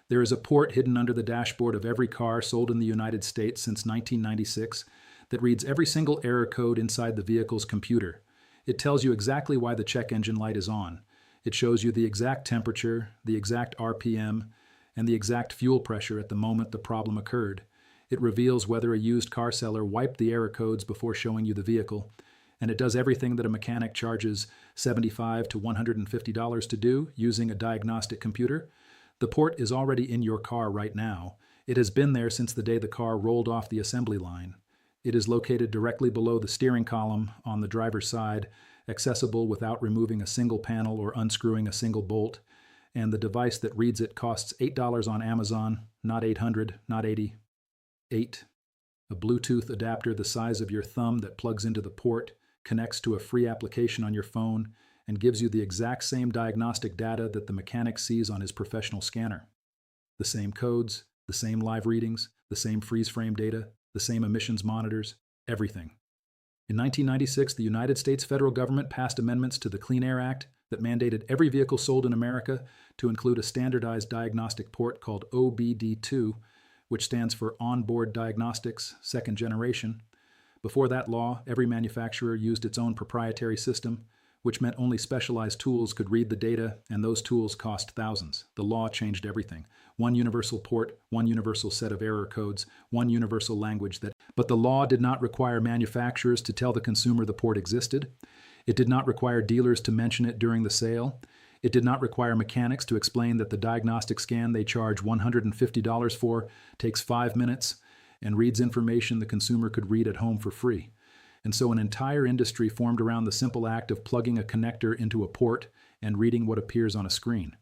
There is a port hidden under the dashboard of every car sold in the United States since 1996 that reads every single error code inside the vehicle's computer. It tells you exactly why the check engine light is on. It shows you the exact temperature, the exact RPM, and the exact fuel pressure at the moment the problem occurred. It reveals whether a used car seller wiped the error codes before showing you the vehicle. And it does everything that a mechanic charges $75 to $150 to do using a diagnostic computer. The port is already in your car right now. It has been there since the day the car rolled off the assembly line. It is located directly below the steering column on the driver's side, accessible without removing a single panel or unscrewing a single bolt. And the device that reads it costs $8 on Amazon, not $800, not $80. 8. A Bluetooth adapter the size of your thumb that plugs into the port, connects to a free application on your phone, and gives you the exact same diagnostic data that the mechanic sees on his professional scanner. The same codes, the same live readings, the same freeze frame data, the same emissions monitors, everything. In 1996, the United States federal government passed amendments to the Clean Air Act that mandated every vehicle sold in America to include a standardized diagnostic port called OBD2, which stands for Onboard Diagnostics, Second Generation. Before that law, every manufacturer used its own proprietary system, which meant only specialized tools could read the data, and those tools cost thousands. The law changed everything. One universal port, one universal set of error codes, one universal language that... But the law did not require manufacturers to tell the consumer the port existed. It did not require dealers to mention it during the sale. It did not require mechanics to explain that the diagnostic scan they charge $150 for takes 5 minutes and reads information the consumer could read at home for free. And so an entire industry formed around the simple act of plugging a connector into a port and reading what appears on a screen.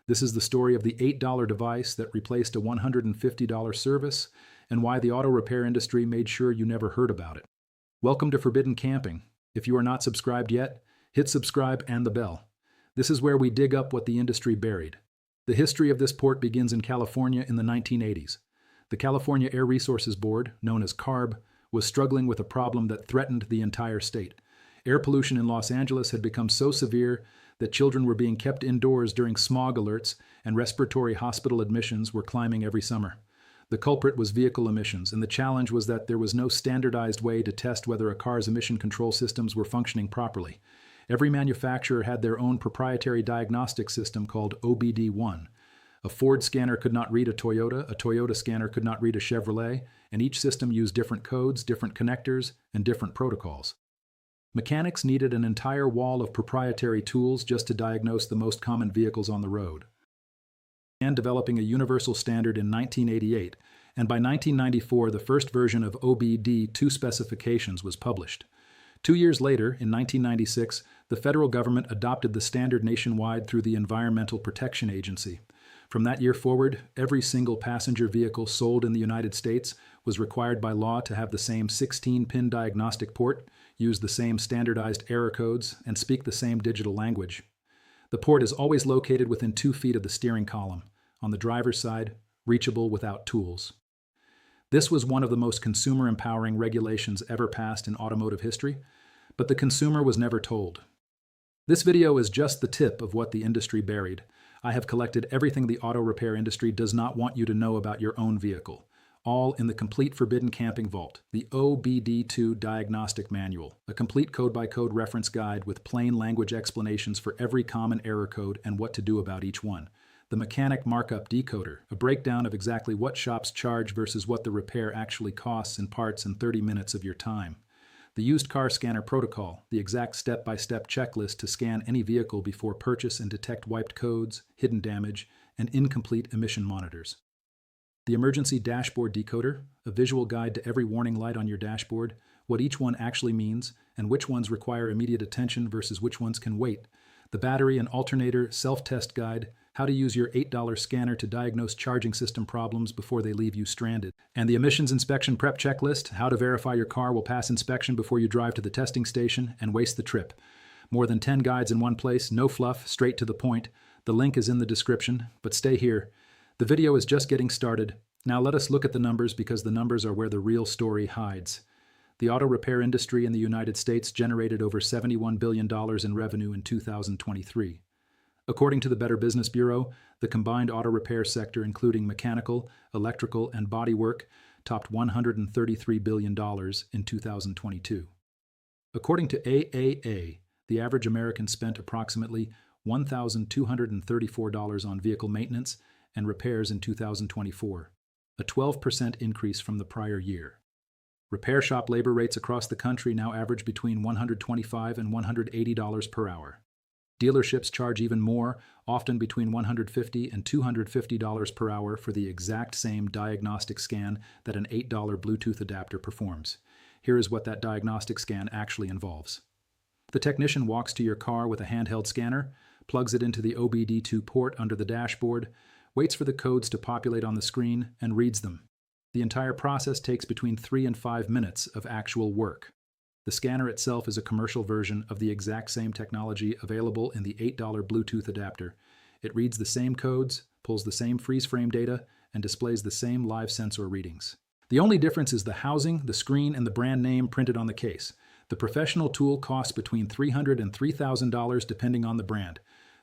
This is the story of the $8 device that replaced a $150 service and why the auto repair industry made sure you never heard about it. Welcome to Forbidden Camping. If you are not subscribed yet, hit subscribe and the bell. This is where we dig up what the industry buried. The history of this port begins in California in the 1980s. The California Air Resources Board, known as CARB, was struggling with a problem that threatened the entire state. Air pollution in Los Angeles had become so severe that children were being kept indoors during smog alerts, and respiratory hospital admissions were climbing every summer. The culprit was vehicle emissions, and the challenge was that there was no standardized way to test whether a car's emission control systems were functioning properly. Every manufacturer had their own proprietary diagnostic system called OBD1. A Ford scanner could not read a Toyota scanner could not read a Chevrolet, and each system used different codes, different connectors, and different protocols. Mechanics needed an entire wall of proprietary tools just to diagnose the most common vehicles on the road. And developing a universal standard in 1988, and by 1994 the first version of OBD2 specifications was published. 2 years later, in 1996, the federal government adopted the standard nationwide through the Environmental Protection Agency. From that year forward, every single passenger vehicle sold in the United States was required by law to have the same 16-pin diagnostic port, use the same standardized error codes, and speak the same digital language. The port is always located within 2 feet of the steering column, on the driver's side, reachable without tools. This was one of the most consumer-empowering regulations ever passed in automotive history, but the consumer was never told. This video is just the tip of what the industry buried. I have collected everything the auto repair industry does not want you to know about your own vehicle, all in the complete Forbidden Camping Vault, the OBD2 Diagnostic Manual, a complete code-by-code reference guide with plain language explanations for every common error code and what to do about each one. The Mechanic Markup Decoder, a breakdown of exactly what shops charge versus what the repair actually costs in parts in 30 minutes of your time. The Used Car Scanner Protocol, the exact step-by-step checklist to scan any vehicle before purchase and detect wiped codes, hidden damage, and incomplete emission monitors. The Emergency Dashboard Decoder, a visual guide to every warning light on your dashboard, what each one actually means, and which ones require immediate attention versus which ones can wait. The Battery and Alternator Self-Test Guide, how to use your $8 scanner to diagnose charging system problems before they leave you stranded. And the Emissions Inspection Prep Checklist, how to verify your car will pass inspection before you drive to the testing station and waste the trip. More than 10 guides in one place, no fluff, straight to the point. The link is in the description, but stay here. The video is just getting started. Now let us look at the numbers because the numbers are where the real story hides. The auto repair industry in the United States generated over $71 billion in revenue in 2023. According to the Better Business Bureau, the combined auto repair sector, including mechanical, electrical, and bodywork, topped $133 billion in 2022. According to AAA, the average American spent approximately $1,234 on vehicle maintenance and repairs in 2024, a 12% increase from the prior year. Repair shop labor rates across the country now average between $125 and $180 per hour. Dealerships charge even more, often between $150 and $250 per hour for the exact same diagnostic scan that an $8 Bluetooth adapter performs. Here is what that diagnostic scan actually involves. The technician walks to your car with a handheld scanner, plugs it into the OBD2 port under the dashboard, waits for the codes to populate on the screen, and reads them. The entire process takes between 3 and 5 minutes of actual work. The scanner itself is a commercial version of the exact same technology available in the $8 Bluetooth adapter. It reads the same codes, pulls the same freeze frame data, and displays the same live sensor readings. The only difference is the housing, the screen, and the brand name printed on the case. The professional tool costs between $300 and $3,000 depending on the brand.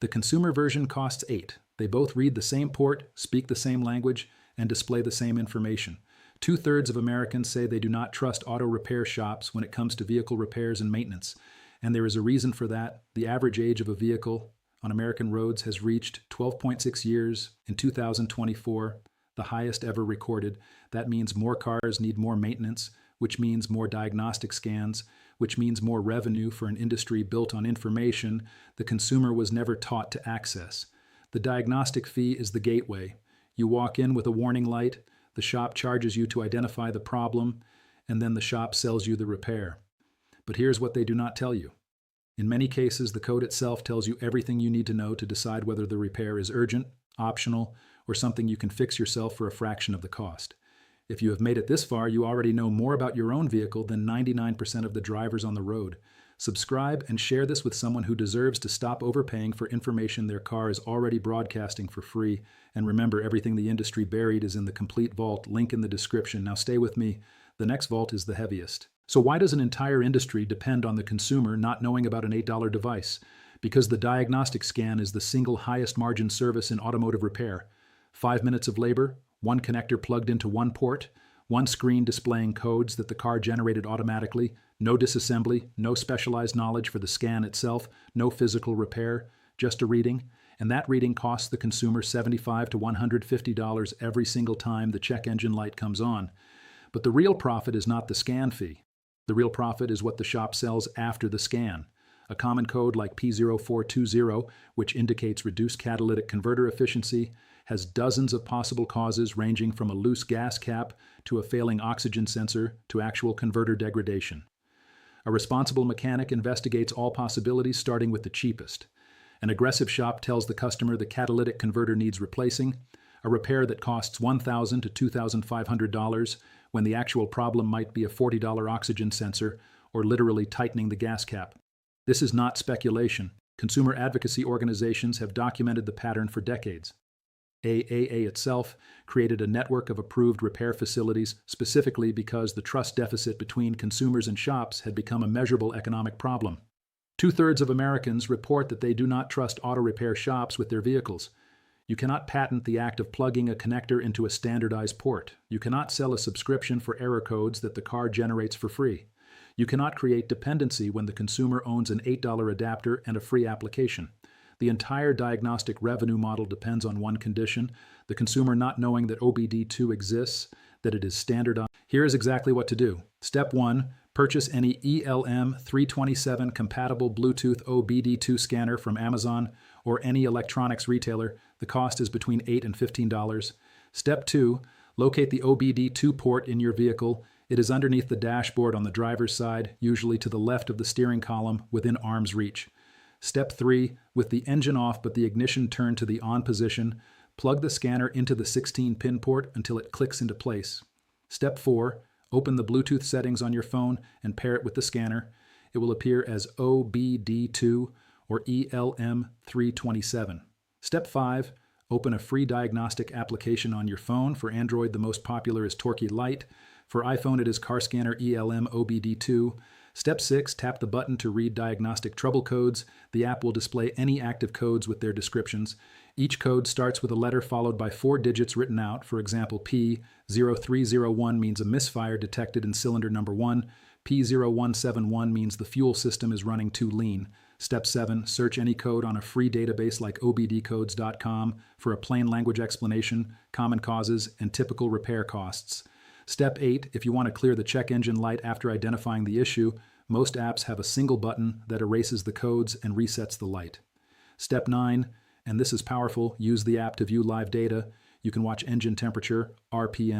The consumer version costs $8. They both read the same port, speak the same language, and display the same information. 2/3 of Americans say they do not trust auto repair shops when it comes to vehicle repairs and maintenance, and there is a reason for that. The average age of a vehicle on American roads has reached 12.6 years in 2024, the highest ever recorded. That means more cars need more maintenance, which means more diagnostic scans, which means more revenue for an industry built on information the consumer was never taught to access. The diagnostic fee is the gateway. You walk in with a warning light, the shop charges you to identify the problem, and then the shop sells you the repair. But here's what they do not tell you. In many cases, the code itself tells you everything you need to know to decide whether the repair is urgent, optional, or something you can fix yourself for a fraction of the cost. If you have made it this far, you already know more about your own vehicle than 99% of the drivers on the road. Subscribe and share this with someone who deserves to stop overpaying for information their car is already broadcasting for free. And remember, everything the industry buried is in the complete vault, link in the description. Now stay with me. The next vault is the heaviest. So why does an entire industry depend on the consumer not knowing about an $8 device? Because the diagnostic scan is the single highest margin service in automotive repair. 5 minutes of labor, one connector plugged into one port, one screen displaying codes that the car generated automatically, no disassembly, no specialized knowledge for the scan itself, no physical repair, just a reading. And that reading costs the consumer $75 to $150 every single time the check engine light comes on. But the real profit is not the scan fee. The real profit is what the shop sells after the scan. A common code like P0420, which indicates reduced catalytic converter efficiency, has dozens of possible causes ranging from a loose gas cap to a failing oxygen sensor to actual converter degradation. A responsible mechanic investigates all possibilities, starting with the cheapest. An aggressive shop tells the customer the catalytic converter needs replacing, a repair that costs $1,000 to $2,500 when the actual problem might be a $40 oxygen sensor or literally tightening the gas cap. This is not speculation. Consumer advocacy organizations have documented the pattern for decades. AAA itself created a network of approved repair facilities specifically because the trust deficit between consumers and shops had become a measurable economic problem. 2/3 of Americans report that they do not trust auto repair shops with their vehicles. You cannot patent the act of plugging a connector into a standardized port. You cannot sell a subscription for error codes that the car generates for free. You cannot create dependency when the consumer owns an $8 adapter and a free application. The entire diagnostic revenue model depends on one condition, the consumer not knowing that OBD2 exists, that it is standardized. Here is exactly what to do. Step 1, purchase any ELM327 compatible Bluetooth OBD2 scanner from Amazon or any electronics retailer. The cost is between $8 and $15. Step 2, locate the OBD2 port in your vehicle. It is underneath the dashboard on the driver's side, usually to the left of the steering column within arm's reach. Step 3, with the engine off but the ignition turned to the on position, plug the scanner into the 16-pin port until it clicks into place. Step 4, open the Bluetooth settings on your phone and pair it with the scanner. It will appear as OBD2 or ELM327. Step 5, open a free diagnostic application on your phone. For Android, the most popular is Torquay Lite. For iPhone, it is CarScanner ELM OBD2. Step 6, tap the button to read diagnostic trouble codes. The app will display any active codes with their descriptions. Each code starts with a letter followed by 4 digits written out. For example, P0301 means a misfire detected in cylinder number 1. P0171 means the fuel system is running too lean. Step 7, search any code on a free database like obdcodes.com for a plain language explanation, common causes, and typical repair costs. Step 8, if you want to clear the check engine light after identifying the issue, most apps have a single button that erases the codes and resets the light. Step 9, and this is powerful, use the app to view live data. You can watch engine temperature, RPM,